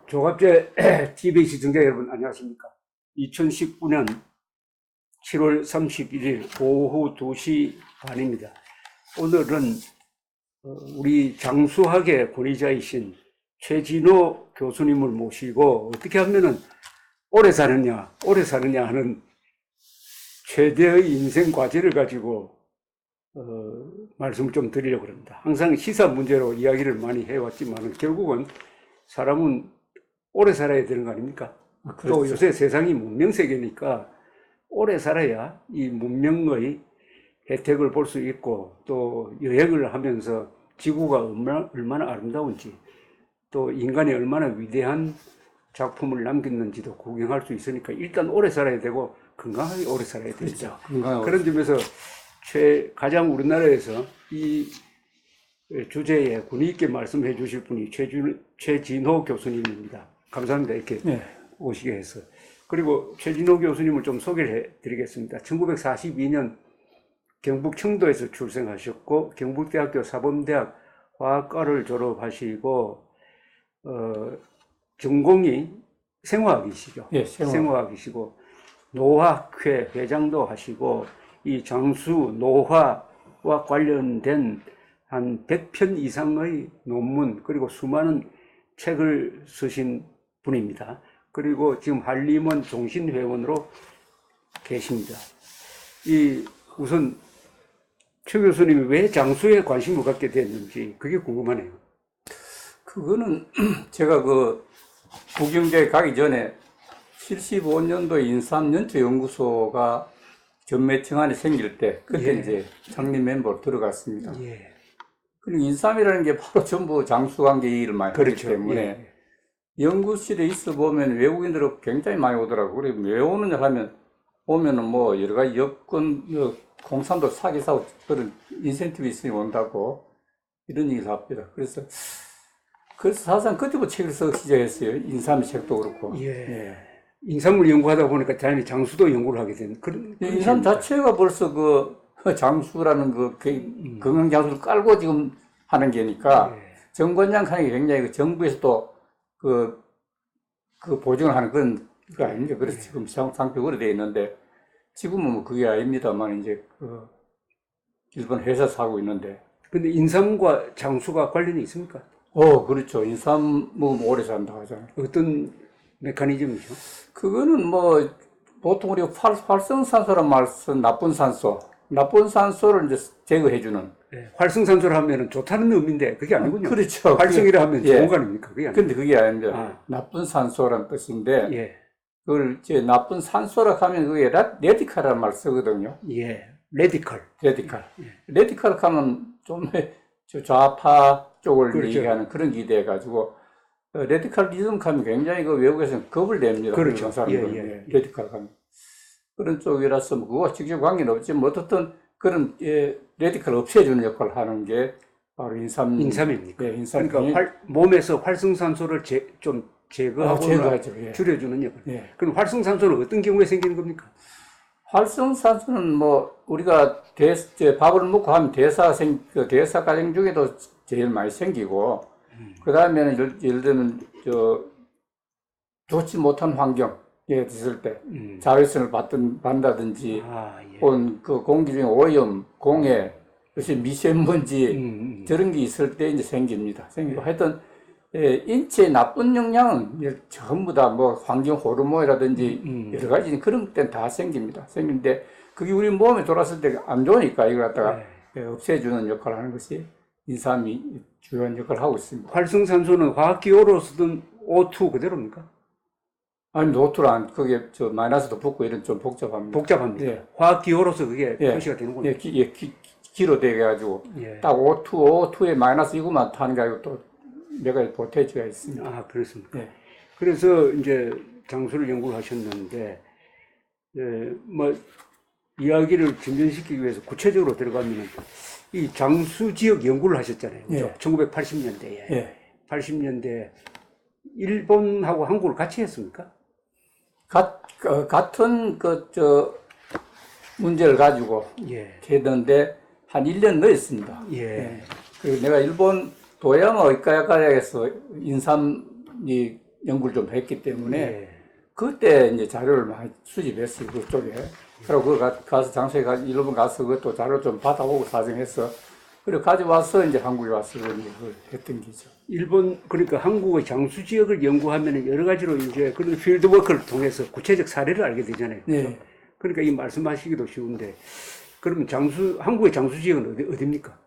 조갑제 TV 시청자 여러분 안녕하십니까? 2019년 7월 31일 오후 2시 반입니다. 오늘은 우리 장수학의 권위자이신 최진호 교수님을 모시고 어떻게 하면은 오래 사느냐 하는 최대의 인생 과제를 가지고 말씀을 좀 드리려고 합니다. 항상 시사 문제로 이야기를 많이 해왔지만 결국은 사람은 오래 살아야 되는 거 아닙니까? 그렇죠. 또 요새 세상이 문명 세계니까 오래 살아야 이 문명의 혜택을 볼 수 있고 또 여행을 하면서 지구가 얼마나 아름다운지 또 인간이 얼마나 위대한 작품을 남겼는지도 구경할 수 있으니까 일단 오래 살아야 되고 건강하게 오래 살아야 되죠. 그렇죠. 그런 점에서 가장 우리나라에서 이 주제에 권위 있게 말씀해 주실 분이 최진호 교수님입니다. 감사합니다. 이렇게 오시게 해서. 그리고 최진호 교수님을 좀 소개를 해 드리겠습니다. 1942년 경북 청도에서 출생하셨고 경북대학교 사범대학 화학과를 졸업하시고 전공이 생화학이시죠. 예, 생화학이시고 노화회 회장도 하시고 이 장수 노화와 관련된 한 100편 이상의 논문 그리고 수많은 책을 쓰신 분입니다. 그리고 지금 한림원 종신회원으로 계십니다. 우선 최 교수님이 왜 장수에 관심을 갖게 됐는지 그게 궁금하네요. 그거는 제가 국영대에 가기 전에 75년도 인삼연초연구소가 전매청안에 생길 때 그때 이제 장립 멤버로 들어갔습니다. 그리고 인삼이라는 게 바로 전부 장수관계 일을 많이 하기 때문에 연구실에 있어 보면 외국인들은 굉장히 많이 오더라고요. 그리고 왜 오느냐 하면 오면은 뭐 여러 가지 여건, 공산도 사기 사고 그런 인센티브 있으니 온다고 이런 얘기를 합니다. 그래서 사실상 그때부터 책을 쓰기 시작했어요. 인삼 책도 그렇고. 인삼을 연구하다 보니까 당연히 장수도 연구를 하게 된 그런 인삼 자체가 벌써 장수라는 건강 장수를 깔고 지금 하는 게니까 정권장 하는 게 굉장히 정부에서도 보증을 하는 그런 거 아닙니까? 그래서 지금 상표로 되어 있는데 지금은 뭐 그게 아닙니다만 이제 일본 회사에서 하고 있는데. 근데 인삼과 장수가 관련이 있습니까? 그렇죠. 인삼 뭐 오래 산다 하잖아요. 어떤 메커니즘이죠? 그거는 보통 우리가 활성산소란 말 쓴 나쁜 산소를 이제 제거해주는. 활성산소를 하면은 좋다는 의미인데 그게 아니군요. 그렇죠. 활성이라 하면 좋은 거 아닙니까? 그게 아니고. 근데 그게 아닙니다. 나쁜 산소란 뜻인데, 그걸 이제 나쁜 산소라 하면 그게 레디칼이라는 말 쓰거든요. 레디칼. 레디칼 하면 좀 좌파 쪽을 그렇죠. 얘기하는 그런 기대해가지고, 레디칼리즘 하면 굉장히 외국에서는 겁을 냅니다. 그렇죠. 사람들은. 레디칼 하면. 그런 쪽이라서 그거와 직접 관계는 없지만 어떻든 그런 레디칼 없애주는 역할을 하는 게 바로 인삼입니까? 인삼. 그러니까 몸에서 활성산소를 좀 제거하고 줄여주는 역할. 그럼 활성산소는 어떤 경우에 생기는 겁니까? 활성산소는 우리가 밥을 먹고 하면 대사 과정 중에도 제일 많이 생기고, 그 다음에는 예를 들면 좋지 못한 환경에 있을 때 자외선을 받는다든지 혹은 공기 중에 오염, 공해, 요새 미세먼지 저런 게 있을 때 이제 생깁니다. 생기고 하여튼 인체에 나쁜 영향은 전부 다 환경 호르몬이라든지 여러 가지 그런 때는 다 생깁니다. 생기는데 그게 우리 몸에 돌았을 때 안 좋으니까 이걸 갖다가 없애주는 역할을 하는 것이 인삼이 주요한 역할을 하고 있습니다. 활성산소는 화학기호로 쓰던 O2 그대로입니까? 아니, 노트란 그게 마이너스도 붙고 이런 좀 복잡합니다. 화학기호로서 그게 표시가 되는군요. 기로 돼가지고 딱 O2에 마이너스 이것만 타는 게 아니고 또 몇 가지 보태지가 있습니다. 그렇습니까? 그래서 이제 장수를 연구를 하셨는데 이야기를 진전시키기 위해서 구체적으로 들어가면 이 장수 지역 연구를 하셨잖아요. 그렇죠? 1980년대에. 80년대 일본하고 한국을 같이 했습니까? 같은 문제를 가지고 했는데 한 1년 넣었습니다. 그리고 내가 일본 도야마 의과대학에서 인삼이 연구를 좀 했기 때문에 예. 그때 이제 자료를 많이 수집했어요, 그쪽에. 그리고 가서 장소에 일본 가서 그것도 자료 좀 받아오고 사정해서 그리고 가져와서 이제 한국에 와서 이제 그걸 했던 기죠. 일본, 그러니까 한국의 장수 지역을 연구하면 여러 가지로 이제 그런 필드워크를 통해서 구체적 사례를 알게 되잖아요. 네. 그러니까 이 말씀하시기도 쉬운데, 그러면 한국의 장수 지역은 어디입니까?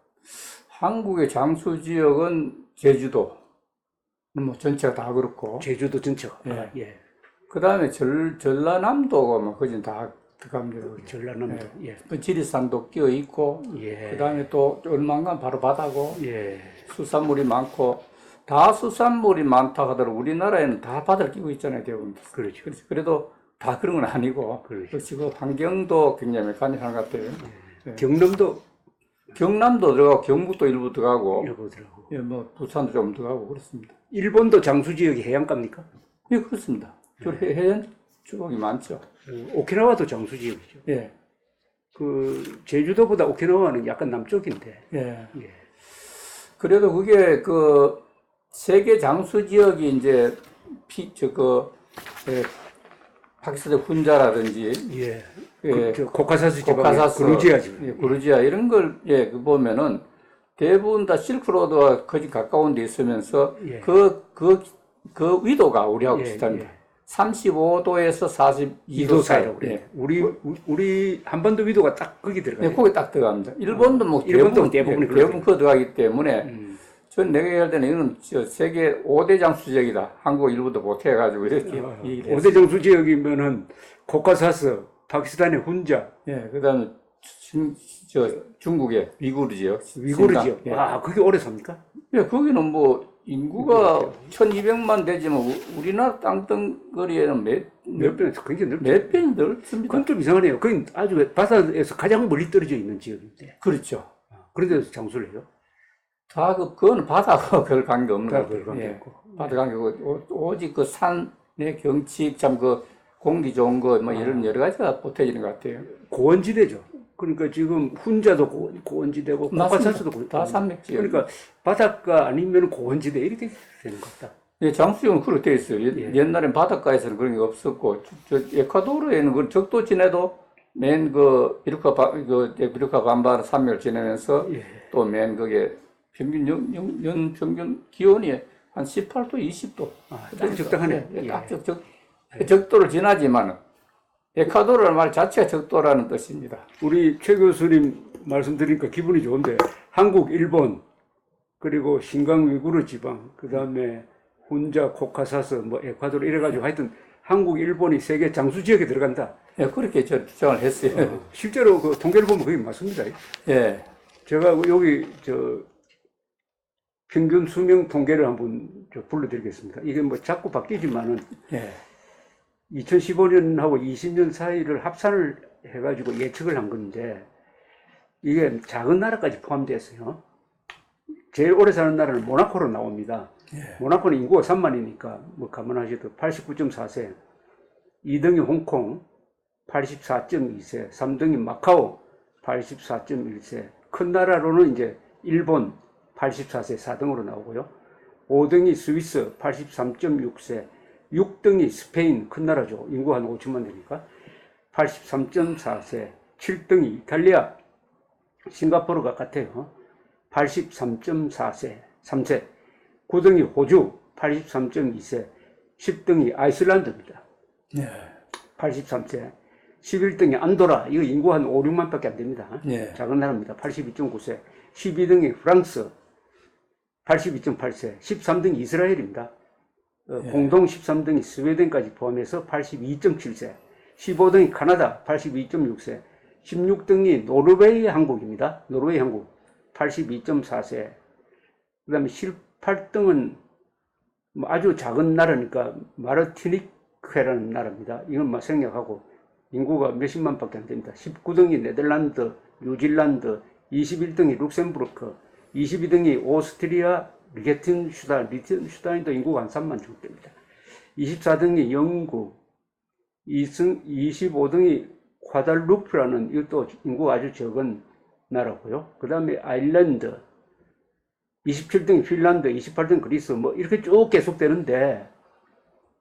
한국의 장수 지역은 제주도, 뭐 전체가 다 그렇고, 제주도 전체가. 예. 아, 예. 그 다음에 전라남도가 뭐 거진 다 들어갑니다. 전라남도. 예. 그 지리산도 끼어 있고, 예. 그 다음에 또 얼만간 바로 바다고, 예. 수산물이 많고, 다 수산물이 많다 하더라도 우리나라에는 다 바다를 끼고 있잖아요, 대부분. 그렇죠. 그래도 다 그런 건 아니고, 그렇죠. 지금 환경도 굉장히 간절한 것 같아요. 예. 경남도 경남도 들어가고, 경북도 일부 들어가고, 일보더라고. 예, 뭐, 부산도 좀 들어가고, 그렇습니다. 일본도 장수 지역이 해안가입니까? 예, 그렇습니다. 저 해안 쪽이 많죠. 오키나와도 장수 지역이죠. 예, 그 제주도보다 오키나와는 약간 남쪽인데. 예. 예. 그래도 그게 그 세계 장수 지역이 이제 파키스탄 훈자라든지 예. 예, 저 코카사스 지방, 코카사스, 그루지아 지방. 예, 그루지아 이런 걸 예, 그 보면은 대부분 다 실크로드와 거의 가까운 데 있으면서 예. 그 위도가 우리하고 예, 비슷합니다. 예. 35도에서 42도 사이라고 사이. 그래요. 예. 우리 한반도 위도가 딱 거기 들어가요. 네, 거기 딱 들어갑니다. 일본도 뭐 일본도 대부분 대부분 그거 들어가기 때문에 전 내가 얘기할 때는 이거는 세계 5대 장수 지역이다. 한국 일부도 못해가지고 이렇게 얘기를 했어요. 오대 장수 지역이면은 코카사스, 파키스탄의 훈자, 예, 그 다음에 중국의 위구르 지역. 위구르 신장. 지역. 예. 아, 그게 오래 삽니까? 예, 거기는 뭐 인구가 1200만 되지만 우리나라 땅덩어리에는 몇 배, 굉장히 넓죠. 몇 배는 넓습니다. 그건 좀 이상하네요. 그건 아주 바다에서 가장 멀리 떨어져 있는 지역인데. 그렇죠. 그런 데서 장수를 해요? 다 그거는 바다하고 별 관계 없는 다 것 같아요. 별 관계 예. 없고. 바다 관계고 오직 그 산의 경치 참 그 공기 좋은 거 뭐 이런 여러 가지가 보태지는 것 같아요. 고원지대죠. 그러니까 지금 훈자도 고원지대고 코카사스도 다 산맥지역. 그러니까 바닷가 아니면 고원지대 이렇게 되는 것 같다. 예, 장수지역은 그렇게 되어 있어요. 옛날엔 바닷가에서는 그런 게 없었고, 에콰도르에는 그 적도 지내도 맨 그 비루카 반반 산맥을 지내면서 예. 또 맨 그게 연 평균 기온이 한 18도, 20도. 딱 적당하네. 예, 딱 적도를 지나지만은 에콰도르라는 말 자체가 적도라는 뜻입니다. 우리 최 교수님 말씀드리니까 기분이 좋은데 한국, 일본 그리고 신강 위구르 지방 그 다음에 훈자, 코카사스, 뭐 에콰도르 이래가지고 하여튼 한국, 일본이 세계 장수 지역에 들어간다. 예, 그렇게 저 주장을 했어요. 실제로 그 통계를 보면 그게 맞습니다. 예. 제가 여기 평균 수명 통계를 한번 불러드리겠습니다. 이게 뭐 자꾸 바뀌지만은 예. 2015년하고 20년 사이를 합산을 해가지고 예측을 한 건데 이게 작은 나라까지 포함됐어요. 제일 오래 사는 나라는 모나코로 나옵니다. 예. 모나코는 인구가 3만이니까 뭐 감안하셔도 89.4세, 2등이 홍콩 84.2세, 3등이 마카오 84.1세, 큰 나라로는 이제 일본 84세 4등으로 나오고요. 5등이 스위스 83.6세, 6등이 스페인, 큰 나라죠. 인구 한 5천만 되니까 83.4세, 7등이 이탈리아, 싱가포르가 같아요. 83.4세, 3세, 9등이 호주 83.2세, 10등이 아이슬란드입니다. 예. 83세, 11등이 안도라, 이거 인구 한 5, 6만 밖에 안 됩니다. 예. 작은 나라입니다. 82.9세, 12등이 프랑스 82.8세, 13등이 이스라엘입니다. 공동 13등이 스웨덴까지 포함해서 82.7세, 15등이 카나다 82.6세, 16등이 노르웨이 항국입니다. 노르웨이 항국 82.4세. 그 다음에 18등은 아주 작은 나라니까 마르티니크라는 나라입니다. 이건 막 생략하고 인구가 몇십만 밖에 안 됩니다. 19등이 네덜란드, 뉴질란드, 21등이 룩셈부르크, 22등이 오스트리아, 리echten슈타인도 인구가 한 3만 정도 됩니다. 24등이 영국, 25등이 과달루프라는 이것도 인구가 아주 적은 나라고요. 그 다음에 아일랜드, 27등이 핀란드, 28등 그리스, 뭐 이렇게 쭉 계속되는데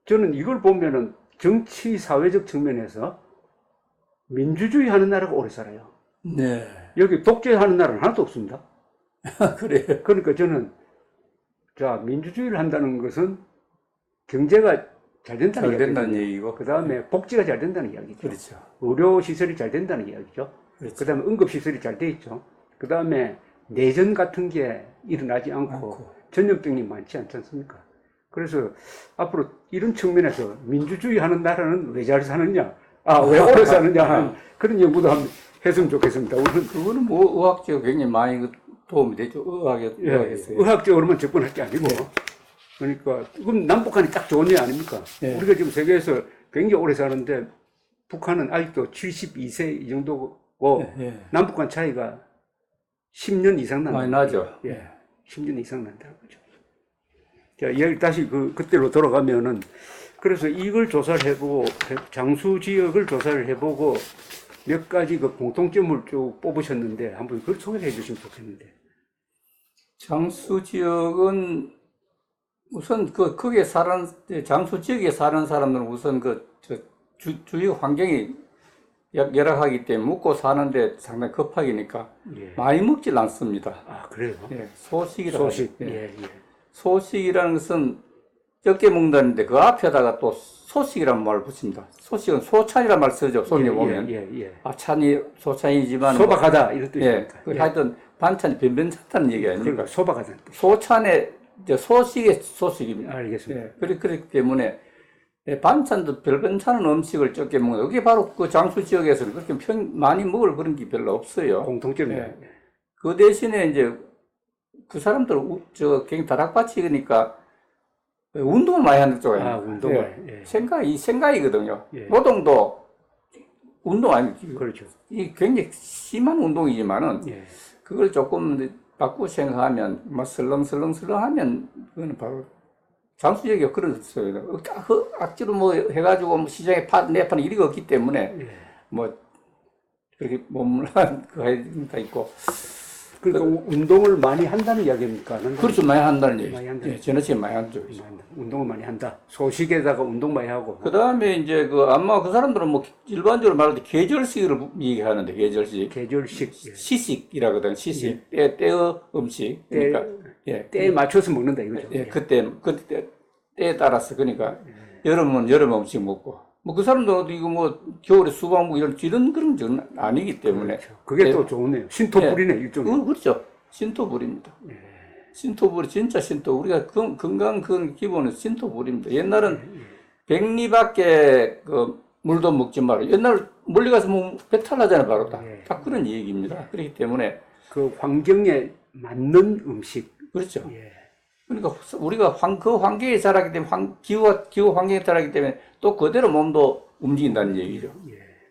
저는 이걸 보면은 정치 사회적 측면에서 민주주의 하는 나라가 오래 살아요. 네. 여기 독재하는 나라는 하나도 없습니다. 그래요. 그러니까 저는 자, 민주주의를 한다는 것은 경제가 잘 된다는 잘 된다는 얘기고. 그 다음에 복지가 잘 된다는 이야기죠. 그렇죠. 의료 시설이 잘 된다는 이야기죠. 그렇죠. 그 다음에 응급 시설이 잘 돼 있죠. 그 다음에 내전 같은 게 일어나지 않고 전염병이 많지 않지 않습니까? 그래서 앞으로 이런 측면에서 민주주의 하는 나라는 왜 잘 사느냐, 왜 오래 사느냐 하는 그런 연구도 한번 했으면 좋겠습니다. 우리는 그거는 뭐 의학적으로 굉장히 많이 도움이 되죠. 의학에서. 의학적으로만 접근할 게 아니고, 그러니까 그럼 남북한이 딱 좋은 예 아닙니까? 우리가 지금 세계에서 굉장히 오래 사는데 북한은 아직도 72세 이 정도고 남북한 차이가 10년 이상 난다. 많이 나죠. 10년 이상 난다는 거죠. 자, 이야기 다시 그때로 돌아가면은, 그래서 이걸 조사를 해보고, 장수 지역을 조사를 해보고, 몇 가지 그 공통점을 쭉 뽑으셨는데, 한번 그걸 소개해 주시면 좋겠는데. 장수 지역은 우선 거기에 장수 지역에 사는 사람들은 우선 주요 환경이 열악하기 때문에 먹고 사는데 상당히 급하기니까 많이 먹질 않습니다. 그래요? 소식이라고. 소식. 소식이라는 것은 적게 먹는다는데 그 앞에다가 또 소식이라는 말을 붙입니다. 소식은 소찬이라는 말 쓰죠. 손님 보면. 찬이 소찬이지만 소박하다 이런 뜻입니다. 하여튼 반찬이 변변찮다는 얘기 아닙니까? 그러니까 소박하다는 뜻. 소찬의 소식의 소식입니다. 알겠습니다. 그렇기 때문에 반찬도 별변찮은 음식을 적게 먹는 그게 바로 그 장수 지역에서는 그렇게 많이 먹을 그런 게 별로 없어요. 공통점이에요. 그 대신에 이제 그 사람들 굉장히 다락밭이니까 운동을 많이 하는 쪽이에요. 운동을. 생각이거든요. 노동도 운동 아니지. 그렇죠. 이 굉장히 심한 운동이지만은 그걸 조금 바꾸고 생각하면 막 설렁설렁하면 그거는 바로 장수 지역이 그런 소리예요. 악지로 뭐 해가지고 뭐 시장에 내파는 일이 없기 때문에 뭐 그렇게 몸물한 그가 있고. 그러니까 운동을 많이 한다는 이야기입니까? 그렇죠. 많이 한다는 얘기. 많이 한다. 지나치게 많이 하죠. 운동을 많이 한다. 소식에다가 운동 많이 하고. 그 다음에 이제 아마 그 사람들은 뭐 일반적으로 말할 때 계절식을 얘기하는데, 계절식. 계절식. 시식이라고 하거든. 시식. 때의 음식. 그러니까. 때에 맞춰서 먹는다 이거죠. 그때 때에 따라서. 그러니까 여름은 여름 음식 먹고. 뭐 그 사람들은 이거 뭐 겨울에 수박 먹고 이런 그런 건 아니기 때문에. 그렇죠. 그게 또 좋네요. 신토불이네, 일종의. 그렇죠. 신토불입니다. 신토불이 진짜 신토. 우리가 건강 그 기본은 신토불입니다. 옛날은 백리밖에 물도 먹지 마라. 옛날 멀리 가서 뭐 배탈 나잖아요, 바로 딱 그런 얘기입니다. 그렇기 때문에 그 환경에 맞는 음식. 그렇죠. 그러니까 우리가 그 환경에 자라기 때문에 기후 환경에 자라기 때문에 또 그대로 몸도 움직인다는 얘기죠.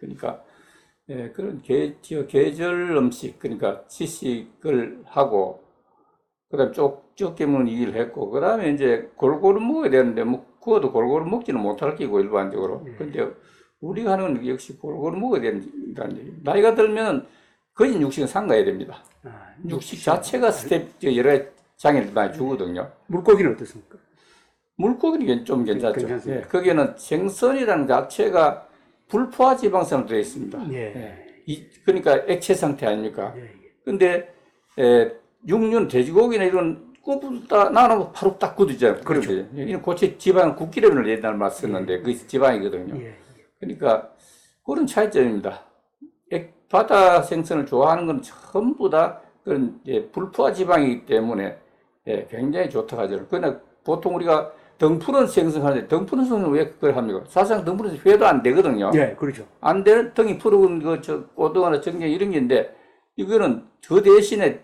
그러니까 그런 계절 음식, 그러니까 시식을 하고 그다음 적게 먹는 얘기를 했고, 그다음에 이제 골고루 먹어야 되는데 뭐 그것도 골고루 먹지는 못할 끼고 일반적으로. 근데 우리가 하는 건 역시 골고루 먹어야 된다는 얘기. 나이가 들면 거진 육식은 삼가야 됩니다. 육식 자체가 여러 장애를 많이 주거든요. 물고기는 어떻습니까? 물고기는 좀 괜찮죠. 거기에는 생선이라는 자체가 불포화 지방산으로 되어 있습니다. 그러니까 액체 상태 아닙니까? 근데 육류, 돼지고기나 이런 굽다 나는 바로 딱 굳어져요. 그렇죠. 이런 고체 지방 국기라는 옛날 말 썼는데 그 지방이거든요. 그러니까 그런 차이점입니다. 바다 생선을 좋아하는 건 전부 다 그런 불포화 지방이기 때문에 굉장히 좋다고 하죠. 그러나 보통 우리가 덩푸른 생선 하는데 덩푸른 생선은 왜 그걸 합니까? 사실상 덩푸른 생선 회도 안 되거든요. 그렇죠. 안 되는 덩이 푸르은 꼬등어나 정갱 이런 게 있는데 이거는 그 대신에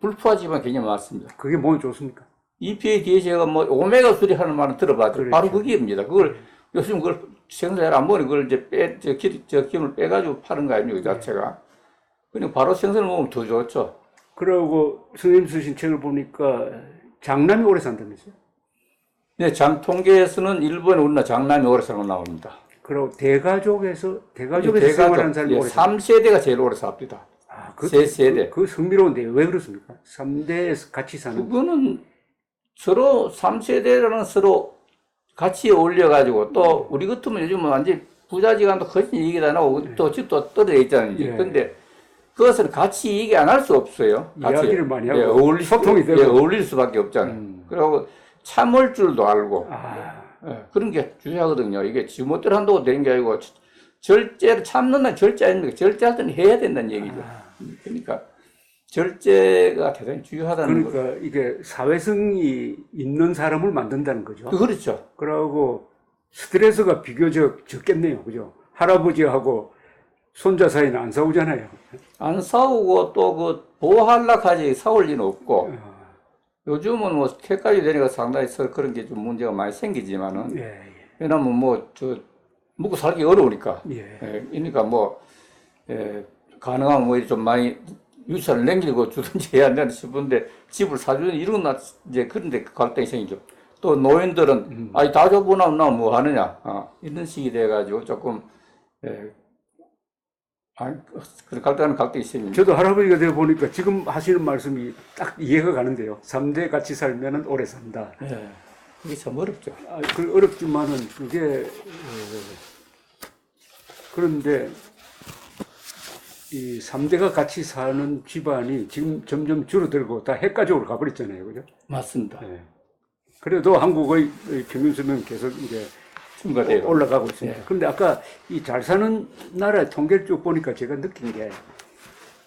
불포화 지방이 굉장히 많습니다. 그게 몸에 좋습니까? EPA, DHA가 뭐 오메가 3 하는 말은 들어봤죠. 그렇죠. 바로 그게입니다. 그걸 요즘 그걸 생선 잘 안 먹으니 그걸 이제 기름을 빼가지고 파는 거 아닙니까? 그 자체가. 그냥 바로 생선을 먹으면 더 좋죠. 그리고 선생님 쓰신 책을 보니까 장남이 오래 산다면서요? 네, 통계에서는 일본에 우리나라 장남이 오래 사는 거 나옵니다. 그리고 대가족에서 생활하는 사람이 오래 산다. 3세대가 제일 오래 삽니다. 세 세대. 그 흥미로운데 왜 그렇습니까? 3대에서 같이 사는. 그거는 서로 3세대라는 서로 같이 어울려가지고 또 우리 같으면 요즘은 완전 부자지간도 거진 얘기도 안 하고 또 집도 떨어져 있잖아요. 예. 근데 그것을 같이 얘기 안 할 수 없어요. 같이 이야기를 많이 하고 예, 소통이 되고. 예, 어울릴 수밖에 없잖아요. 그리고 참을 줄도 알고 아, 예, 그런 게 중요하거든요. 이게 지멋대로 한다고 되는 게 아니고 절제를 참는 건 절제 아닙니까? 절제할 때는 해야 된다는 얘기죠. 그러니까 절제가 대단히 중요하다는 거죠. 그러니까 이게 사회성이 있는 사람을 만든다는 거죠. 그렇죠. 그러고 스트레스가 비교적 적겠네요. 그죠? 할아버지하고 손자 사이는 안 싸우잖아요. 안 싸우고 또 그 보호하려고 하지 싸울 일은 없고 아, 요즘은 뭐 태까지 되니까 상당히 그런 게 좀 문제가 많이 생기지만은 예, 왜냐면 뭐 저 먹고 살기 어려우니까 예. 예, 그러니까 뭐 가능하면 뭐 좀 많이 유산을 남기고 주든지 해야 된다 싶은데 집을 사주는 이런 나 이제 그런데 갈등이 생기죠. 또 노인들은 아니 다 줘보나 뭐 하느냐 이런 식이 돼가지고 조금 그런 갈등이 생깁니다. 저도 할아버지가 되어 보니까 지금 하시는 말씀이 딱 이해가 가는데요. 3대 같이 살면 오래 산다. 예, 그게 참 어렵죠. 그 어렵지만은 그게 그런데 이 3대가 같이 사는 집안이 지금 점점 줄어들고 다 핵가족으로 가버렸잖아요. 그죠? 맞습니다. 네. 그래도 한국의 평균 수명은 계속 이제 증가돼요. 올라가고 있습니다. 예. 그런데 아까 이 잘 사는 나라 통계를 쭉 보니까 제가 느낀 게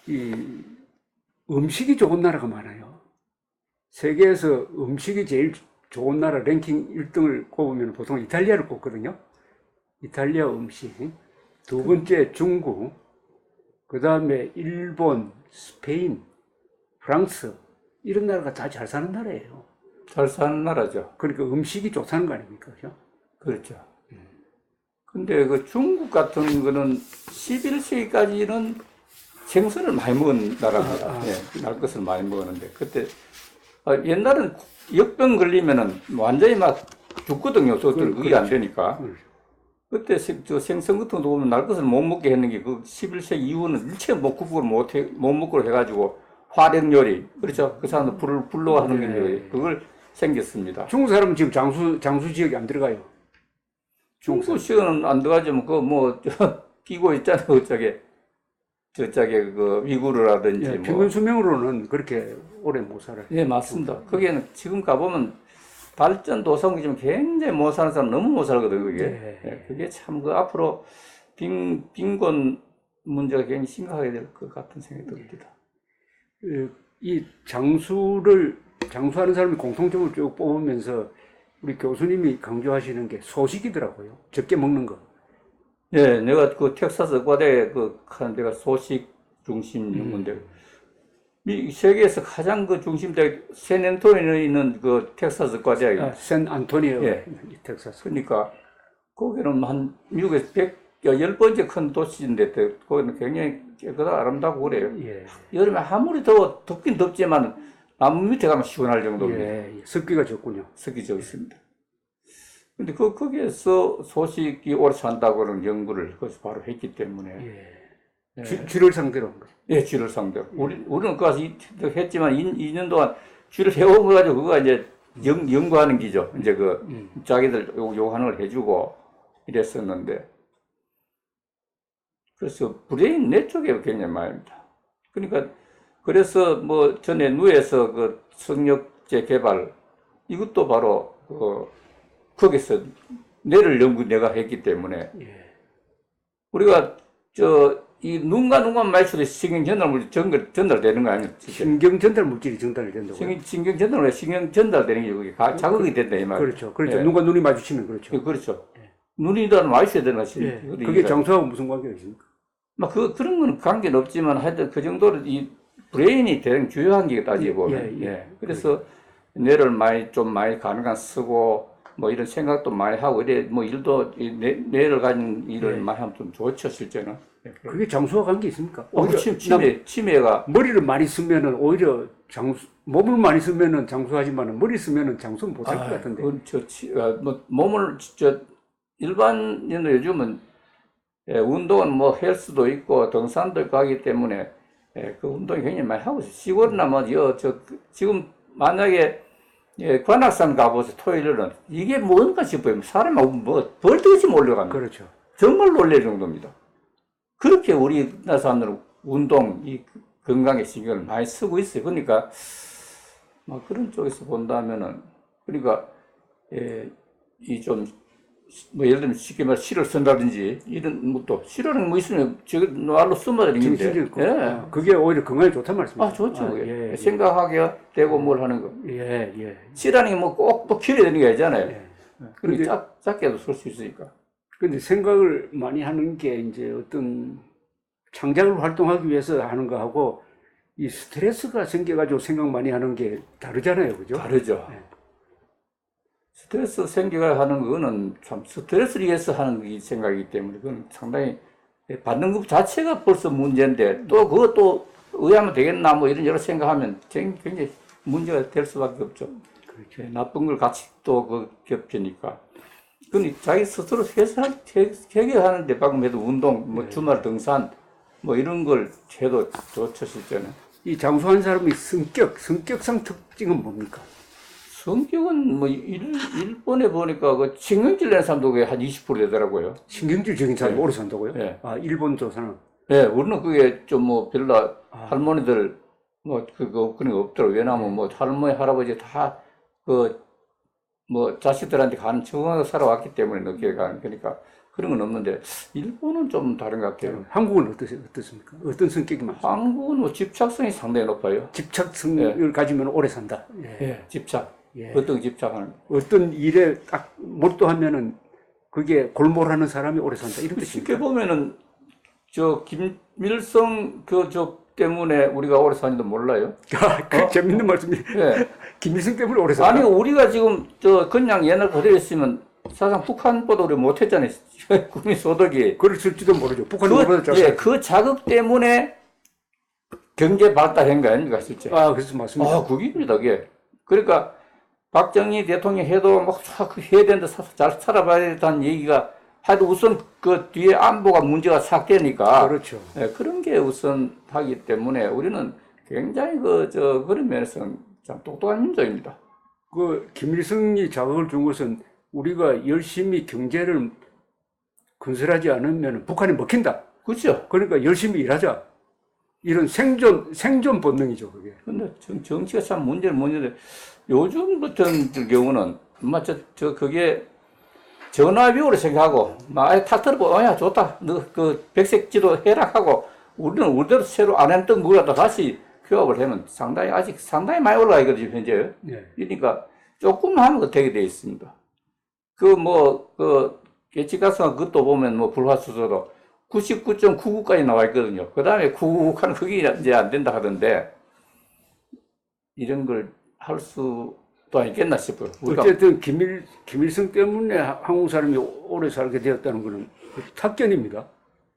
이 음식이 좋은 나라가 많아요. 세계에서 음식이 제일 좋은 나라 랭킹 1등을 꼽으면 보통 이탈리아를 꼽거든요. 이탈리아 음식. 두 번째 중국. 그 다음에 일본, 스페인, 프랑스. 이런 나라가 다 잘 사는 나라예요. 잘 사는 나라죠. 그러니까 음식이 좋다는 거 아닙니까? 그죠? 그렇죠. 근데 그 중국 같은 거는 11세기까지는 생선을 많이 먹은 나라입니다. 예, 날 것을 많이 먹었는데 그때 옛날은 역병 걸리면은 완전히 막 죽거든요. 소들 그게 안 되니까. 그때 저 생선 같은 거 보면 날 것을 못 먹게 했는 게 그 11세기 이후는 일체 못 국을 못 먹고 해가지고 화력 요리 그렇죠. 그 사람들 불로 하는 게 요리 그걸 생겼습니다. 중국 사람은 지금 장수 지역이 안 들어가요. 중국 시어는 안 들어가지만 그뭐 끼고 있잖아요. 저쪽에 그 위구르라든지 예, 뭐. 평균 수명으로는 그렇게 오래 못 살아요. 예, 맞습니다. 거기는 지금 가보면 발전 도성이지만 굉장히 못 사는 사람 너무 못 살거든요, 그게. 네. 예, 그게 참 그 앞으로 빈곤 문제가 굉장히 심각하게 될 것 같은 생각이 듭니다. 이 장수하는 사람이 공통점을 쭉 뽑으면서 우리 교수님이 강조하시는 게 소식이더라고요. 적게 먹는 거. 예, 내가 그 텍사스 의과대 하는 데가 소식 중심 연구인데, 이 세계에서 가장 그 중심대 샌앤토니에 있는 그 텍사스 의과대학이 샌 안토니오, 예. 텍사스. 그러니까 거기는 한 미국에서 10번째 큰 도시인데 거기는 굉장히 깨끗하고 아름다고 그래요. 예. 여름에 아무리 덥긴 덥지만 나무 밑에 가면 시원할 정도입니다. 예. 습기가 적군요. 습기 적습니다. 근데 거기에서 소식이 오래 산다고는 연구를 거기서 바로 했기 때문에. 예. 쥐를 상대로 한 거죠. 예, 쥐를 상대로. 우리는 거기서 했지만 2년 동안 쥐를 해온 거 가지고 그거 이제 연구하는 기죠. 이제 자기들 요구하는 걸 해주고 이랬었는데. 그래서 브레인 뇌 쪽에 굉장히 많습니다. 그러니까, 그래서 뭐 전에 누에서 그 성역제 개발, 이것도 바로 거기서 뇌를 내가 했기 때문에 우리가 이 눈과 눈만 마주쳐도 신경 전달 물질 전달되는 거 아니에요? 신경 전달 물질이 전달이 된다고요? 신경 전달되는 게 그게 자극이 된다 이 말. 그렇죠. 예. 눈과 눈이 마주치면 그렇죠. 그렇죠. 눈이랑 마주쳐야 되는 것이. 예. 그게 장수하고 무슨 관계가 있습니까? 막 그런 건 관계는 없지만 하여튼 그 정도로 이 브레인이 대단히 중요한 게 따지고 보면. 예. 그래서 뇌를 좀 많이 가능한 쓰고 뭐 이런 생각도 많이 하고 이래 뭐 일도 뇌를 가진 일을 많이 하면 좀 좋죠 실제는. 그게 장수와 관계 있습니까? 치매가 머리를 많이 쓰면은 오히려 몸을 많이 쓰면은 장수하지만은 머리 쓰면은 장수 못할 것 같은데. 뭐 몸을 일반인은 요즘은 운동은 뭐 헬스도 있고 등산도 있고 하기 때문에 그 운동이 굉장히 많이 하고 있어요. 시골이나 뭐 지금 만약에 예, 관악산 가보세요. 토요일은 이게 뭔가 싶어요. 사람이 뭐 벌떡이 몰려갑니다. 그렇죠. 정말 놀랄 정도입니다. 그렇게 우리나라 사람들은 운동, 이 건강에 신경을 많이 쓰고 있어요. 그러니까 막 그런 쪽에서 본다면은 그러니까 예, 이 좀 뭐 예를 들면 쉽게 말해 시를 쓴다든지 이런 것도 시라는 뭐 있으면 지금 말로 쓴말이 있는데 정신질 거. 예. 그게 오히려 건강에 좋단 말씀이죠. 아 좋죠. 그게. 예, 예. 생각하게 되고 뭘 하는 거. 예, 예. 시라는 게 뭐 꼭 또 길어야 되는 게 아니잖아요. 예. 그렇게 근데- 작게도 쓸 수 있으니까. 근데 생각을 많이 하는 게 이제 어떤 창작을 활동하기 위해서 하는 거하고 이 스트레스가 생겨가지고 생각 많이 하는 게 다르잖아요. 그죠? 다르죠. 네. 스트레스 생겨가 하는 거는 참 스트레스를 위해서 하는 이 생각이기 때문에 그건 상당히 받는 것 자체가 벌써 문제인데 또 그것도 의하면 되겠나 뭐 이런 여러 생각하면 굉장히 문제가 될 수밖에 없죠. 그렇죠. 나쁜 걸 같이 또 그 겹치니까. 그건 자기 스스로 해결하는데 방금 해도 운동, 뭐 주말 등산 뭐 이런 걸 해도 좋죠 실제는. 이 장수한 사람의 성격상 특징은 뭡니까? 성격은 뭐 일본에 보니까 그 신경질 내는 사람도 그게 한 20% 되더라고요. 신경질적인 사람이 네. 오래 산다고요? 네. 아, 일본 조사는. 예, 우리는 그게 좀 뭐 별로 아. 할머니들 뭐 그거 그런 거 없더라고요. 왜냐하면 뭐 할머니 할아버지 다 그 뭐 자식들한테 가는 적응하고 살아왔기 때문에 늦게 가는 그러니까 그런 건 없는데 일본은 좀 다른 것 같아요. 한국은 어떻습니까? 어떤 성격이 많습니까? 한국은 뭐 집착성이 상당히 높아요. 집착성을 가지면 오래 산다. 예. 예, 집착. 예. 어떤 집착하는 거. 어떤 일에 딱 몰두하면은 그게 골몰하는 사람이 오래 산다. 이런 쉽게 뜻입니까? 보면은 저 김일성 그 저 때문에 우리가 오래 사는지도 몰라요. 아, 그 재밌는 말씀이. 예. 김일성 때문에 오래 산다. 아니 우리가 지금 저 그냥 옛날 그대로 했으면 사실상 북한보다 우리 못했잖아요. 국민 소득이. 그랬을지도 모르죠. 북한이 우리보다 잘 예, 살죠. 그 자극 때문에 경제 발달한 거 아닙니까 실제? 아, 그래서 맞습니다. 아, 그게입니다, 그게. 그러니까 박정희 대통령 해도 막 해야 된다, 잘 살아봐야 된다는 얘기가 하여도 우선 그 뒤에 안보가 문제가 싹 되니까 그렇죠. 예, 그런 게 우선 하기 때문에 우리는 굉장히 그런 면에서는 참 똑똑한 민족입니다. 그 김일성이 자극을 준 것은 우리가 열심히 경제를 건설하지 않으면 북한이 먹힌다. 그렇죠? 그러니까 열심히 일하자. 이런 생존 본능이죠, 그게. 근데 정치가 참 문제인데 요즘 같은 경우는 엄마 그게 전화비용으로 생각하고 막 아예 탁 들고 야 좋다 너 그 백색지도 해락하고 우리는 우리대로 새로 안 했던 거라도 다시 교합을 하면 상당히 많이 올라가 있거든요 현재. 예. 그러니까 조금 하면 되게 돼 있습니다. 그 예측가스나 그것도 보면 뭐 불화수소도 99.99까지 나와 있거든요. 그 다음에 99 하는 그게 이제 안 된다 하던데 이런 걸 할 수도 있겠나 싶어요. 우리가 어쨌든 김일성 때문에 한국 사람이 오래 살게 되었다는 것은 탁견입니다.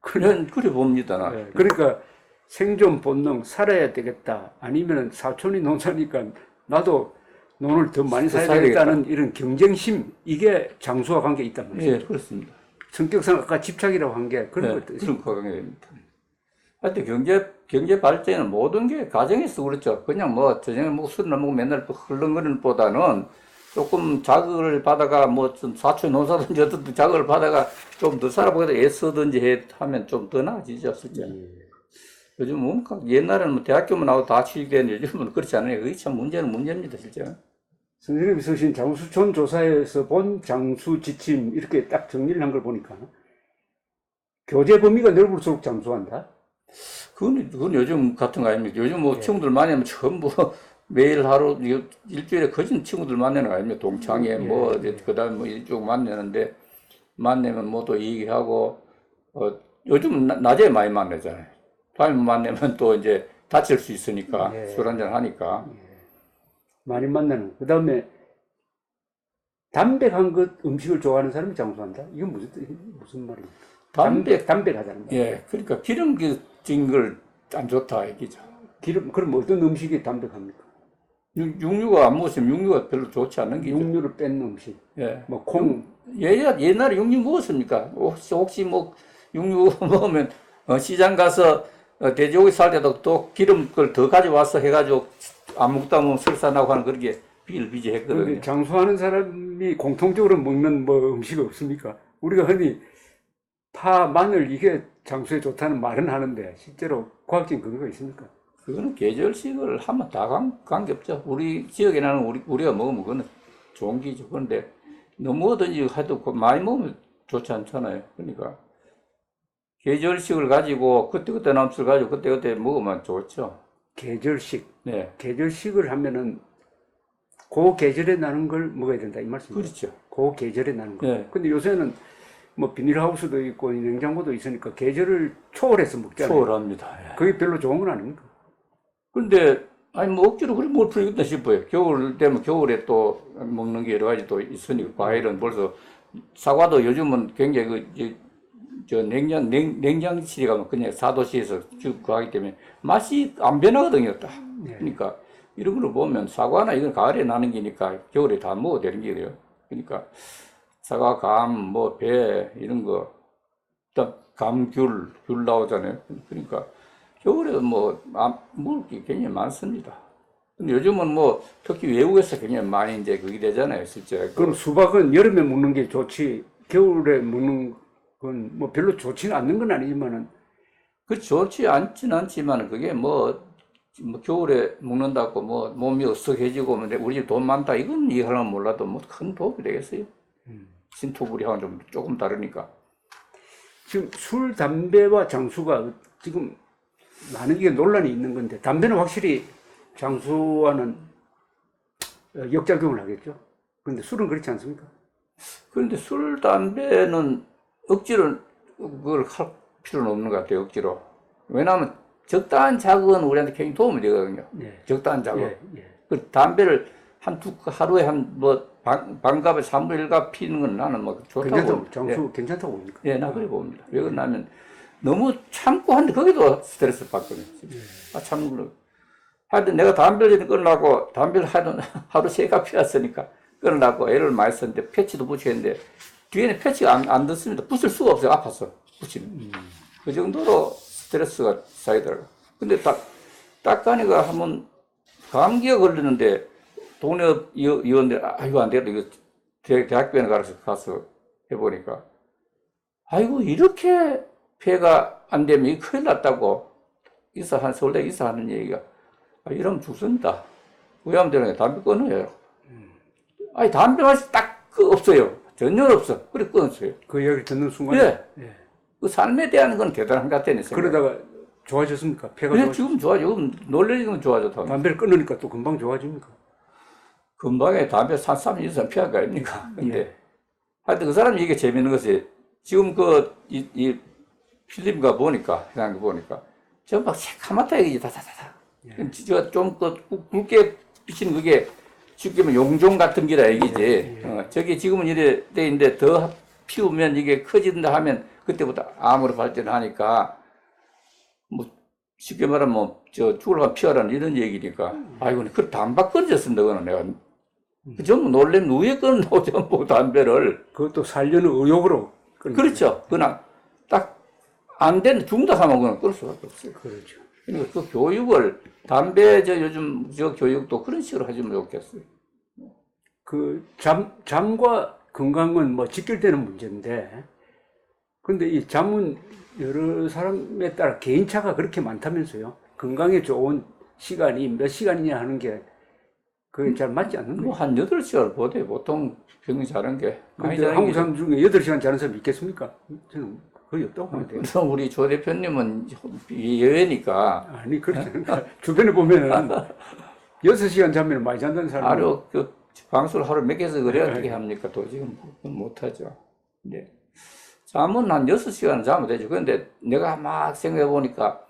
그래 봅니다. 나. 예, 그러니까 생존 본능 살아야 되겠다. 아니면 사촌이 논 사니까 나도 논을 더 많이 사야 사야 되겠다는 이런 경쟁심, 이게 장수와 관계 있단 말이죠. 예, 그렇습니다. 성격상 아까 집착이라고 한 게 그런 네, 것도 그런 과정이 됩니다. 하여튼 경제 발전은 모든 게 가정에서 그렇죠. 그냥 뭐 저녁에 먹고 술이나 먹고 맨날 흘렁거리는 보다는 조금 자극을 받아가 뭐 좀 사촌 논사든지 어떤 자극을 받아가 좀 더 살아보겠다 애쓰든지 하면 좀 더 나아지죠, 실제. 요즘 뭔가 옛날에는 뭐 대학교만 나와도 다 취직되는데 요즘은 그렇지 않아요. 그게 참 문제입니다, 실제. 선생님이 쓰신 장수촌 조사에서 본 장수 지침 이렇게 딱 정리를 한 걸 보니까 교제 범위가 넓을수록 장수한다. 그건 요즘 같은 거 아닙니까? 요즘 뭐 친구들 만나면 전부 매일 하루 일주일에 거진 친구들 만나는 거 아닙니까? 동창회 뭐 그다음 뭐 이쪽 만나는데 만나면 뭐 또 얘기하고 요즘은 낮에 많이 만나잖아요. 밤에 만나면 또 이제 다칠 수 있으니까 술 한잔 하니까. 많이 만나는. 그 다음에 담백한 것 음식을 좋아하는 사람이 장수한다. 이건 무슨 말입니까? 담백하다는 말. 예, 그러니까 기름진 걸 안 좋다 얘기죠. 그럼 어떤 음식이 담백합니까? 육류가 안 먹으면 육류가 별로 좋지 않은 게 육류를 뺀 음식. 예. 뭐 콩. 옛날에 육류 먹었습니까? 혹시 뭐 육류 먹으면 시장 가서 돼지고기 살 때도 또 기름 걸 더 가져와서 해가지고 안 먹다 보면 설사나고 하는 그런 게 비일비재했거든요. 근데 장수하는 사람이 공통적으로 먹는 뭐 음식이 없습니까? 우리가 흔히 파, 마늘 이게 장수에 좋다는 말은 하는데 실제로 과학적인 근거가 있습니까? 그거는 계절식을 하면 다 관계없죠. 우리 지역에 나는 우리가 먹으면 그거는 좋은 기죠. 그런데 너무 뭐든지 해도 많이 먹으면 좋지 않잖아요. 그러니까 계절식을 가지고 그때그때 남술 가지고 그때그때 먹으면 좋죠. 계절식. 네, 계절식을 하면은 그 계절에 나는 걸 먹어야 된다 이 말씀이죠. 그렇죠. 그 계절에 나는 거. 네. 근데 요새는 뭐 비닐하우스도 있고 냉장고도 있으니까 계절을 초월해서 먹잖아요. 초월합니다. 예. 그게 별로 좋은 건 아닙니까? 근데 아니 뭐 억지로 그렇게 뭘 풀겠다 싶어요. 겨울 되면 겨울에 또 먹는 게 여러 가지 또 있으니까 과일은 벌써 사과도 요즘은 굉장히 저 냉장실에 가면 그냥 4도씨에서 쭉 구하기 때문에 맛이 안 변하거든요. 딱. 네. 그러니까 이런 걸 보면 사과나 이건 가을에 나는 게니까 겨울에 다 먹어도 되는 게요. 그러니까 사과, 감, 뭐 배 이런 거, 감, 귤 나오잖아요. 그러니까 겨울에 뭐 먹을 게 굉장히 많습니다. 근데 요즘은 뭐 특히 외국에서 굉장히 많이 이제 그게 되잖아요, 실제. 그럼 수박은 여름에 먹는 게 좋지 겨울에 먹는 건 뭐 별로 좋지는 않는 건 아니지만은 그 좋지 않진 않지만 그게 뭐 겨울에 먹는다고 뭐 몸이 어석해지고 뭐 우리 집 돈 많다 이건 이해하려면 몰라도 뭐 큰 도움이 되겠어요. 신토부리하고는 좀 조금 다르니까. 지금 술, 담배와 장수가 지금 많은 게 논란이 있는 건데 담배는 확실히 장수와는 역작용을 하겠죠. 근데 술은 그렇지 않습니까? 그런데 술, 담배는 억지로 그걸 할 필요는 없는 것 같아요, 억지로. 왜냐하면 적당한 자극은 우리한테 굉장히 도움이 되거든요. 예. 적당한 자극. 예, 예. 그 담배를 하루에 반갑에 3분의 1갑 피는 건 나는 뭐 좋다고. 괜찮다고, 장수 괜찮다고 봅니까? 예, 나 그래 봅니다. 왜 그러냐면 너무 참고 하는데 거기도 스트레스 받거든요. 아, 참고. 하여튼 내가 담배를 끊으려고 담배를 하루 3갑 피웠으니까 끊으려고 애를 많이 썼는데 패치도 붙였는데 뒤에는 패치가 안 듣습니다. 붙을 수가 없어요. 아파서 붙이면. 그 정도로 스트레스가 쌓이더라고요. 근데 딱 가니까 한번 감기가 걸리는데 동네 의원들 이거 안 되겠다. 이거 대학병원에 가서 해보니까 아이고 이렇게 폐가 안 되면 이 큰일 났다고 서울대 의사하는 얘기가 이러면 죽습니다. 의사들은 담배 끊어요. 아니 담배 맛이 딱 없어요. 전혀 없어. 그래 끊었어요. 그 이야기를 듣는 순간에 예. 예. 그 삶에 대한 건 대단한 것 같다는 생각. 그러다가 좋아졌습니까? 폐가 그래 지금 좋아져. 놀래지는 건 좋아졌다. 담배를 끊으니까 또 금방 좋아집니까? 금방에 담배 3년 이상 피할 거 아닙니까? 근데 하여튼 그 사람이 이게 재밌는 것이 지금 이 필름가 보니까 그냥 보니까 저막 새카맣다 이게 다다다다. 제가 좀 굵게 비치는 그게 쉽게 말하면 용종 같은 기라 얘기지. 저게 지금은 이래 때인데 더 피우면 이게 커진다 하면 그때부터 암으로 발전하니까 뭐 쉽게 말하면 뭐 죽으려면 피하라는 이런 얘기니까 아이고 그 담배 끊어졌습니다. 그거는 내가 전부 놀래면 위에 끊는다고 전부 담배를. 그것도 살려는 의욕으로 끊는 그렇죠. 그냥 딱 안 되는 죽는다 하면 그냥 끊을 수밖에 없어요. 그렇죠. 그러니까 그 교육을 담배 요즘 교육도 그런 식으로 하시면 좋겠어요. 그 잠과 건강은 뭐 직결되는 문제인데 근데 이 잠은 여러 사람에 따라 개인차가 그렇게 많다면서요. 건강에 좋은 시간이 몇 시간이냐 하는 게 그게 잘 맞지 않는 거예요. 뭐 한 8시간 보대 보통 평균 자는 게 많이 근데 자는 한국 게. 사람 중에 8시간 자는 사람 있겠습니까? 저는 거의 없다고 보는데. 그래서 우리 조 대표님은 예외니까 아니 그렇지 않을까. 주변에 보면은 6시간 자면 많이 잔다는 사람은 하루 그 방수를 하루 몇 개서 그래 어떻게 합니까? 또 지금 못하죠. 근데 잠은 한 6시간 자면 되죠. 그런데 내가 막 생각해 보니까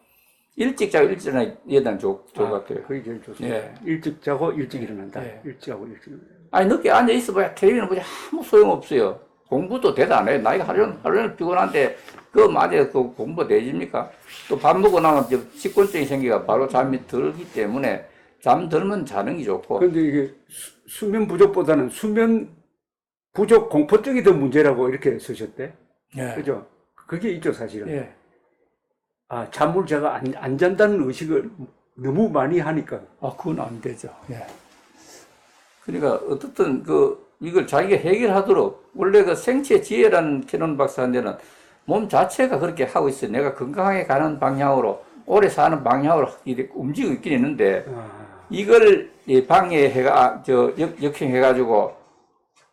일찍 자고 일찍 일어나야 예단 좋을 것 같아요. 그게 제일 좋습니다. 예. 일찍 자고 일찍 일어난다. 예. 일찍 하고 일찍 일어난다. 아니 늦게 앉아 있어봐야 텔레비전 보지 아무 소용 없어요. 공부도 대단해. 나이가 하루는 피곤한데 그거 맞아요. 그 공부 되집니까? 또 밥 먹고 나면 식곤증이 생기가 바로 잠이 들기 때문에 잠 들면 자는 게 좋고. 근데 이게 수면 부족보다는 수면 부족 공포증이 더 문제라고 이렇게 쓰셨대. 예. 그죠? 그게 있죠, 사실은. 예. 아, 잠을 제가 안 잔다는 의식을 너무 많이 하니까. 아, 그건 안 되죠. 예. 그러니까 어떻든 이걸 자기가 해결하도록 원래 그 생체 지혜라는 캐논 박사한테는 몸 자체가 그렇게 하고 있어요. 내가 건강하게 가는 방향으로 오래 사는 방향으로 이렇게 움직이고 있긴 있는데 이걸 방해해가 역행해가지고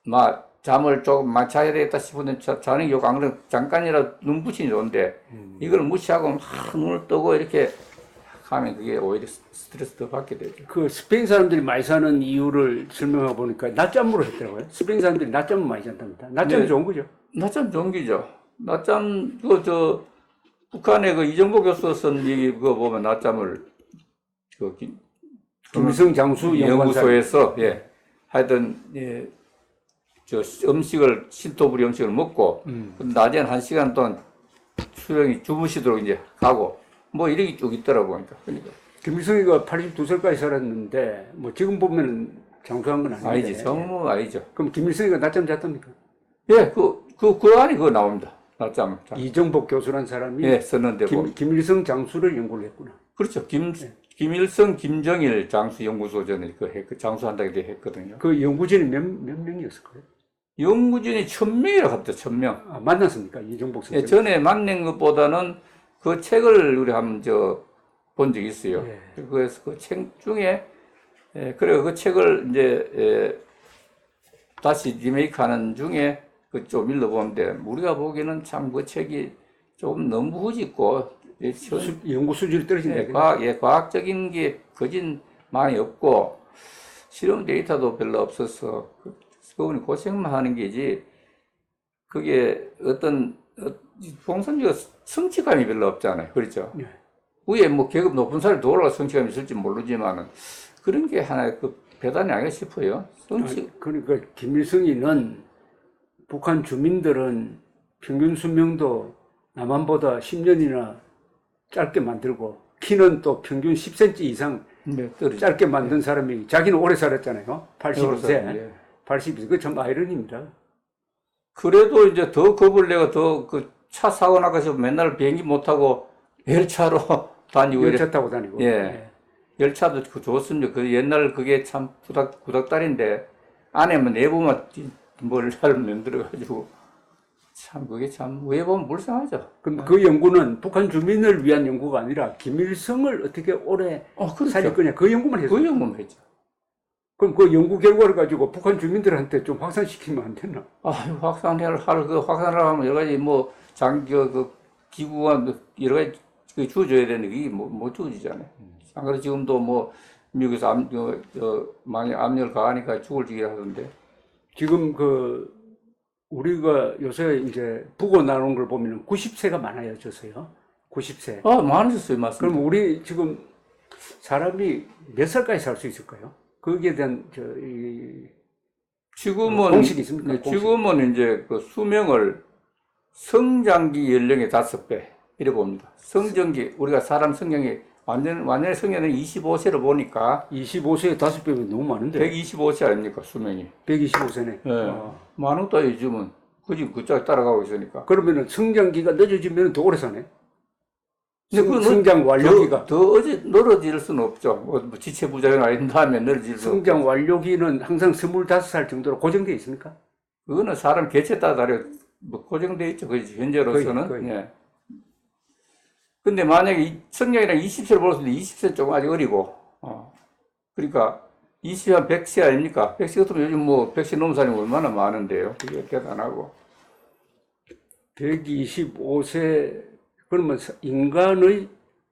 막 잠을 조금 막 자야 되겠다 싶은데 자는 요안 그러면 잠깐이라도 눈 붙이니 좋은데 이걸 무시하고 막 눈을 뜨고 이렇게 하면 그게 오히려 스트레스 더 받게 되죠. 그 스페인 사람들이 많이 사는 이유를 설명해 보니까 낮잠으로 했더라고요. 스페인 사람들이 낮잠을 많이 잔답니다. 낮잠이 네. 좋은 거죠. 낮잠 좋은 기죠. 낮잠 북한의 그 이정복 교수가 쓴 얘기 그거 보면 낮잠을 김일성 장수 연구원사. 연구소에서 하여튼 저 음식을 신토부리 음식을 먹고 낮에는 1시간 동안 수령이 주무시도록 이제 가고 뭐 이렇게 쭉 있더라고 그러니까. 김일성이가 82살까지 살았는데 뭐 지금 보면 장수한 건 아닌데. 아니지 정무 아니죠. 그럼 김일성이가 낮잠 잤답니까? 예, 그 안에 그거 나옵니다. 낮잠. 이정복 교수란 사람이 썼는데 뭐. 김일성 장수를 연구를 했구나. 그렇죠. 김일성, 김정일 장수 연구소 전에 그 장수한다고 했거든요. 그 연구진이 몇 명이었을까요? 연구진이 1000명이라고 합니다. 1000명. 아, 만났습니까? 이정복 선생. 예, 전에 만난 것보다는 그 책을 우리 한번 본 적이 있어요. 그래서 그 책 중에 그래 그 책을 이제 다시 리메이크하는 중에 그 좀 읽어보는데 우리가 보기에는 참 그 책이 좀 너무 후짓고 연구 수준이 떨어진다. 과학적인 게 거진 많이 없고 실험 데이터도 별로 없어서 그분이 고생만 하는 게지 그게 어떤 봉선지가 성취감이 별로 없잖아요. 그렇죠? 네. 위에 뭐 계급 높은 사람이 더 올라가 성취감이 있을지 모르지만은 그런 게 하나의 그 배단이 아닌가 싶어요. 그러니까 김일성이는 북한 주민들은 평균 수명도 남한보다 10년이나 짧게 만들고 키는 또 평균 10cm 이상 짧게 만든 사람이 자기는 오래 살았잖아요. 85세. 82세. 그게 참 아이러니입니다. 그래도 이제 더 겁을 내가 더 그 차 사고 나가서 맨날 비행기 못 타고 열차로 다니고 열차 타고 다니고. 열차도 좋습니다. 그 옛날 그게 참 구닥다리인데 안에만 내부만 뭘 잘 만들어가지고 참 그게 참 왜 보면 불쌍하죠. 그럼 그 연구는 북한 주민을 위한 연구가 아니라 김일성을 어떻게 오래 그렇죠. 살릴 거냐 그 연구만 했어요. 그 연구만 했죠. 그럼 그 연구 결과를 가지고 북한 주민들한테 좀 확산시키면 안 되나? 확산을 하면 여러 가지 뭐 기구가 여러 가지 주어져야 되는데 그게 못 주어지잖아요. 안 그래도 지금도 뭐 미국에서 많이 압력을 가하니까 죽을 지기를 하던데. 지금 우리가 요새 이제 부고 나오는 걸 보면 90세가 많아졌어요. 90세. 많아졌어요, 맞습니다. 그럼 우리 지금 사람이 몇 살까지 살 수 있을까요? 거기에 대한 지금은 공식이 있습니까? 공식. 지금은 이제 그 수명을 성장기 연령의 5배 이래 봅니다. 성장기 우리가 사람 성장이 완전히 성장은 25세로 보니까 25세에 5배면 너무 많은데. 125세 아닙니까 수명이? 125세네. 많다 요즘은 그 짝 따라가고 있으니까. 그러면은 성장기가 늦어지면 더 오래 사네. 성장 완료기가 더 늘어질 수는 없죠. 뭐 지체 부작용 아닌 다음에 늘어질 수 성장 완료기는 항상 25살 정도로 고정되어 있습니까? 그거는 사람 개체에 따라 다르 뭐 고정되어 있죠. 현재로서는. 거의. 근데 만약에 성장이랑 20세를 볼 수 있는데 20세 조금 아직 어리고, 그러니까 20세 한 100세 아닙니까? 100세 같으면 요즘 뭐 100세 넘은 사람이 얼마나 많은데요. 그게 대단하고. 125세, 그러면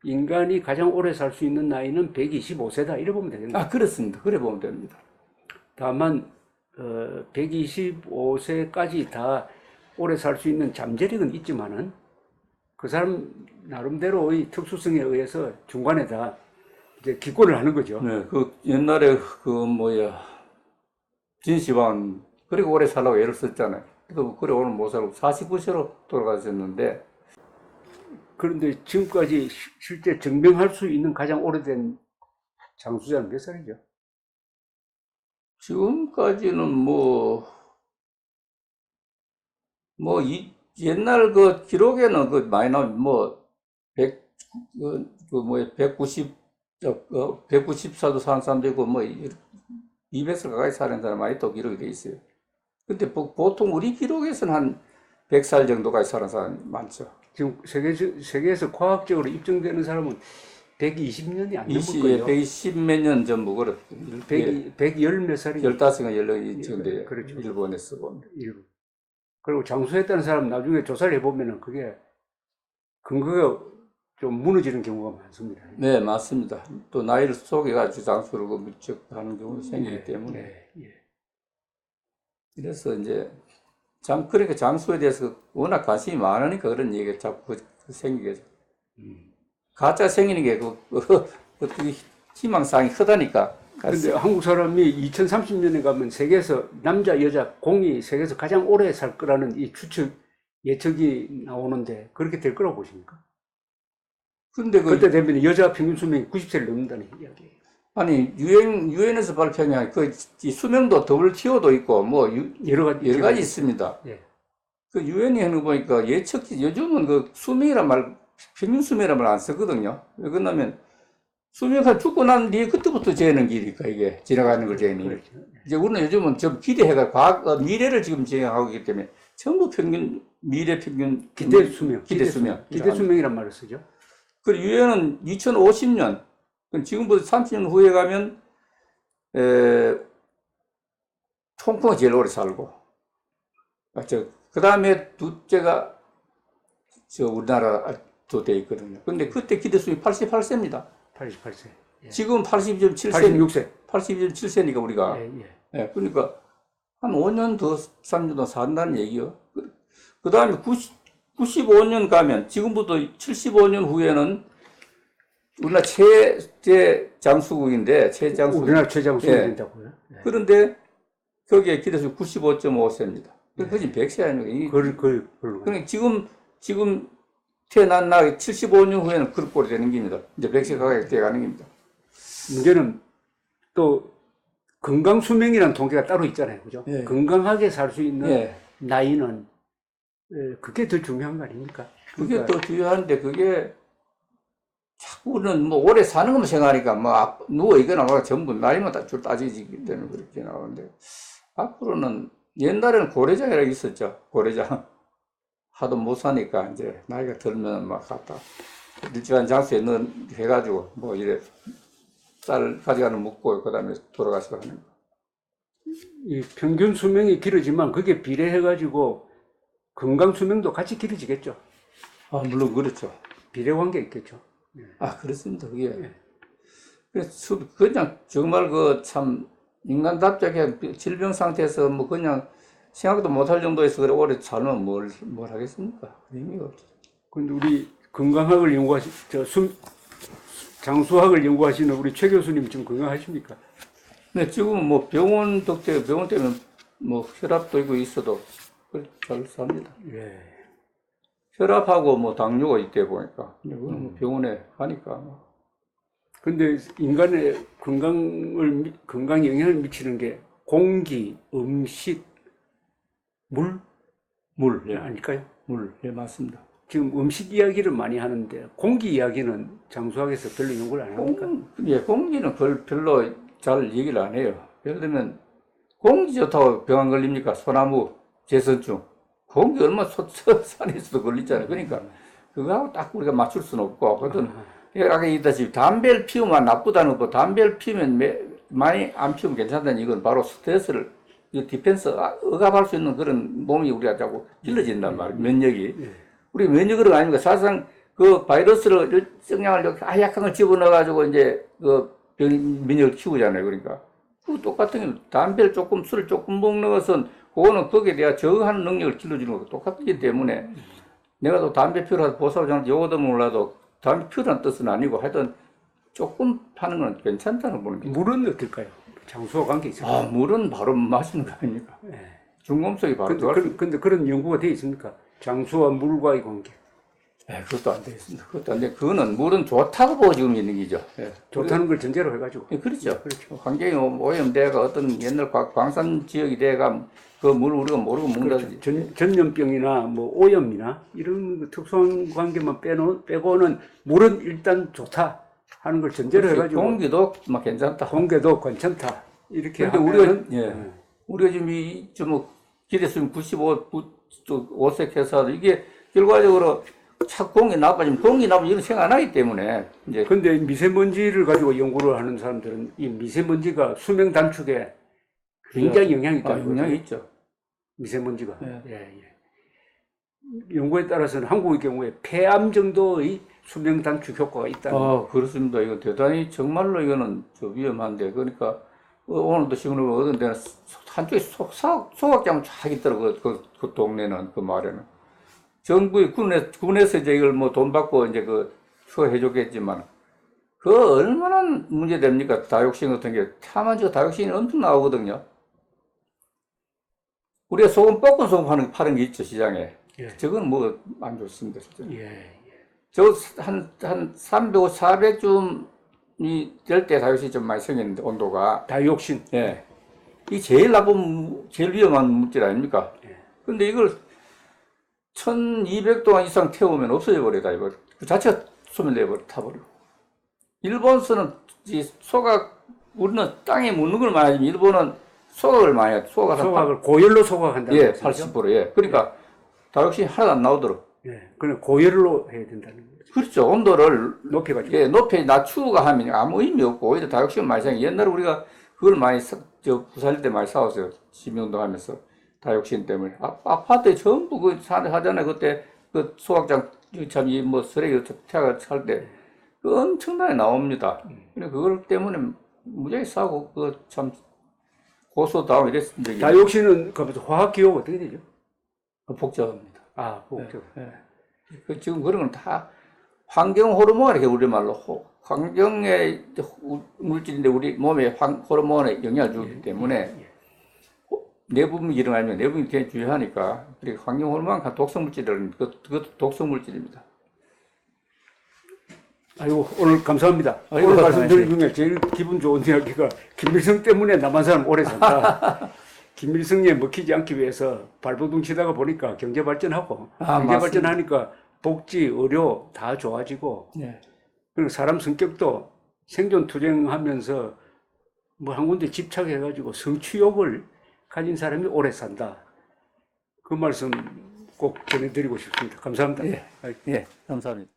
인간이 가장 오래 살 수 있는 나이는 125세다. 이래 보면 되겠네요. 그렇습니다. 그래 보면 됩니다. 다만, 125세까지 다 오래 살 수 있는 잠재력은 있지만은 그 사람 나름대로의 특수성에 의해서 중간에다 이제 기권을 하는 거죠. 네, 옛날에 진시황 그리고 오래 살라고 애를 썼잖아요. 그래도 그래 오늘 못 살고 49세로 돌아가셨는데. 그런데 지금까지 실제 증명할 수 있는 가장 오래된 장수자는 몇 살이죠? 지금까지는 옛날 그 기록에는 많이 나온 194도 사는 사람도 있고 200살 가까이 사는 사람이 또 기록이 돼 있어요. 근데 보통 우리 기록에서는 한 100살 정도까지 사는 사람이 많죠. 지금 세계에서 과학적으로 입증되는 사람은 120년이 안 넘을 거예요. 120 몇 년 전부 그렇. 110 몇 살이 15명 연령이 지금 돼. 그렇죠. 일본에서 보면. 일부. 그리고 장수했다는 사람 나중에 조사를 해보면은 그게 근거가 좀 무너지는 경우가 많습니다. 네, 맞습니다. 또 나이를 속여가지고 장수를 무척 하는 경우가 생기기 때문에. 네, 예. 그래서 이제 그러니까 장수에 대해서 워낙 관심이 많으니까 그런 얘기가 자꾸 생기게. 가짜 생기는 게 어떻게 희망사항이 크다니까. 근데 한국 사람이 2030년에 가면 세계에서 남자, 여자 공이 세계에서 가장 오래 살 거라는 이 예측이 나오는데 그렇게 될 거라고 보십니까? 근데 그때 되면 여자 평균 수명이 90세를 넘는다는 이야기예요. 아니 유엔에서 발표한 이 수명도 WTO도 있고 뭐 여러 가지 있습니다. 예. 그 유엔이 하는 거 보니까 요즘은 그 수명이란 말 평균 수명이란 말 안 쓰거든요. 왜 그러냐면 수명가 죽고 난 뒤에 그때부터 재는 길이니까 이게 지나가는 걸 재는 길. 그렇죠. 이제 우리는 요즘은 좀 기대해가 미래를 지금 진행하고 있기 때문에 전부 미래 평균 기대 수명. 기대 수명이란 말을 쓰죠. 그 유엔은 2050년 지금부터 30년 후에 가면 홍콩이 제일 오래 살고 그 다음에 둘째가 우리나라도 돼 있거든요. 근데 그때 기대 수명이 88세입니다. 88세. 예. 지금 80.7세. 86세. 80.7세니까 우리가. 예, 예. 예, 그러니까 한 5년 더, 3년 더 산다는 얘기요. 그 다음에 95년 가면, 지금부터 75년 후에는 우리나라 최대 장수국인데, 우리나라 최장수가 예. 된다고요? 예. 그런데 거기에 기대수 95.5세입니다. 그게 100세 아닙니까? 그러니까 지금 태어난 날 75년 후에는 그럴 꼴이 되는 겁니다. 이제 100세 가까이 돼가는 겁니다. 문제는 또 건강 수명이라는 통계가 따로 있잖아요. 그죠? 예. 건강하게 살 수 있는 예. 나이는 그게 더 중요한 거 아닙니까? 그게 그러니까 더 중요한데 그게 자꾸는 뭐 오래 사는 것만 생각하니까 뭐 누워 있거나 뭐 전부 나이만 줄 따지기 때문에 그렇게 나오는데 앞으로는 옛날에는 고래장이라고 있었죠. 고래장. 하도 못 사니까 이제 나이가 들면 막 갖다 일정한 장소에 해가지고 뭐 이래 쌀 가져가는 먹고 그다음에 돌아가시고 하는 거. 이 평균 수명이 길어지만 그게 비례해가지고 건강 수명도 같이 길어지겠죠. 아 물론 그렇죠. 비례 관계 있겠죠. 아 그렇습니다. 그게 그래서 그냥 정말 그 참 인간답게 질병 상태에서 뭐 그냥 생각도 못할 정도에서 그래 오래 살면 뭘 하겠습니까? 의미가 없죠. 근데 우리 건강학을 장수학을 연구하시는 우리 최 교수님 좀 건강하십니까? 네, 지금은 뭐 병원 때문에 뭐 혈압도 있고 있어도 잘 삽니다. 예. 혈압하고 뭐 당뇨가 있대 보니까. 근데 그건 뭐 병원에 가니까. 근데 인간의 건강에 영향을 미치는 게 공기, 음식, 물 예. 아닐까요? 예, 맞습니다. 지금 음식 이야기를 많이 하는데 공기 이야기는 장수학에서 별로 연구를 안 합니까? 공기는 그걸 별로 잘 얘기를 안 해요. 예를 들면 공기 좋다고 병 안 걸립니까? 소나무, 재선충. 공기 얼마나 산에서도 걸리잖아요. 그러니까 그거하고 딱 우리가 맞출 수는 없고. 그것은 아까 얘기했다시피 담배를 피우면 나쁘다는 거, 담배를 피우면 많이 안 피우면 괜찮다는 이건 바로 스트레스를 디펜스 억압할 수 있는 그런 몸이 우리가 자꾸 길러진단 말이에요. 면역이. 우리 면역으로 아닙니까? 사실상 그 바이러스를 일정량을 약한 걸 집어넣어가지고 이제 그 면역을 키우잖아요. 그러니까. 그 똑같은 게 담배를 술을 조금 먹는 것은 그거는 거기에 대한 저항하는 능력을 길러주는 것과 똑같기 때문에 내가 또 담배 피우라도 보살을 요거도 몰라도 담배 피우라는 뜻은 아니고 하여튼 조금 하는 건 괜찮다는 보는 거죠. 물은 어떨까요? 장수와 관계 있을까요? 물은 바로 마시는 거 아닙니까? 네. 중금속이 바로 근데 그런 연구가 되어 있습니까? 장수와 물과의 관계. 그것도 안 되어 있습니다. 그것도 안 돼. 그거는 물은 좋다고 보고 지금 있는 거죠. 좋다는 걸 전제로 해가지고. 그렇죠. 환경이 오염돼가 어떤 옛날 광산 지역이 돼가 그 물 우리가 모르고 먹는다든지. 전염병이나 뭐 오염이나 이런 그 특수한 관계만 빼고는 물은 일단 좋다 하는 걸 전제로 해가지고. 공기도 막 괜찮다. 공기도 괜찮다. 이렇게 근데 하면은 우리가 지금 이좀 기대수준 95색 해서 이게 결과적으로 차 공기 나빠지면 이런 생각 안 하기 때문에 이제 근데 미세먼지를 가지고 연구를 하는 사람들은 이 미세먼지가 수명 단축에 굉장히 영향이 있다. 영향이 있죠. 미세먼지가. 예. 연구에 따라서는 한국의 경우에 폐암 정도의 수명 단축 효과가 있다는. 그렇습니다. 이거 대단히 정말로 이거는 위험한데 그러니까 오늘도 신문을 보면 어떤 데는 한쪽에 소각장 쫙 있더라고 그 동네는 그 말에는 정부의 군에서 이제 이걸 뭐 돈 받고 이제 수거해줬겠지만 그 얼마나 문제됩니까? 다육신 같은 게 타만지가 다육신이 엄청 나오거든요. 우리가 소금 볶은 소금 파는 게 있죠 시장에. 저건 뭐 안 좋습니다. 진짜. 한 350, 400쯤이 될 때 다육신이 좀 많이 생겼는데 온도가. 다이옥신. 이게 제일 제일 위험한 물질 아닙니까? 근데 이걸 1200동안 이상 태우면 없어져 버려다 이거. 그 자체가 소멸돼 타버리고. 일본서는 우리는 땅에 묻는 걸 많이 하지만 일본은 소각을 많이 해요. 소각을 고열로 소각한다는 거죠. 80%. 그러니까 다육신이 하나도 안 나오도록. 그냥 고열로 해야 된다는 거죠. 그렇죠. 온도를 높여가지고. 낮추고 하면 아무 의미 없고 오히려 다육신을 많이 생겨. 옛날에 우리가 그걸 많이 부살릴 때 많이 싸웠어요. 시민운동 하면서 다육신 때문에. 아파트에 전부 하잖아요. 그때 소각장 뭐 쓰레기 태가 살 때 엄청나게 나옵니다. 그걸 때문에 무지하게 싸고 참 고소다운 이랬습니다. 다이옥신은 그러면서 화학 기호가 어떻게 되죠? 복잡합니다. 복잡. 지금 그런 건 다 환경 호르몬 이렇게 우리말로 환경의 물질인데 우리 몸에 호르몬에 영향을 주기 때문에 내분비 일어나면 내분비 굉장히 중요하니까 환경 호르몬과 독성 물질은 그것도 독성 물질입니다. 오늘 감사합니다. 오늘 말씀드린 중에 제일 기분 좋은 이야기가 김일성 때문에 남한 사람 오래 산다. 김일성에 먹히지 않기 위해서 발버둥 치다가 보니까 경제 발전하고 경제 발전하니까 복지, 의료 다 좋아지고 그리고 사람 성격도 생존 투쟁하면서 뭐 한 군데 집착해가지고 성취욕을 가진 사람이 오래 산다. 그 말씀 꼭 전해드리고 싶습니다. 감사합니다. 감사합니다.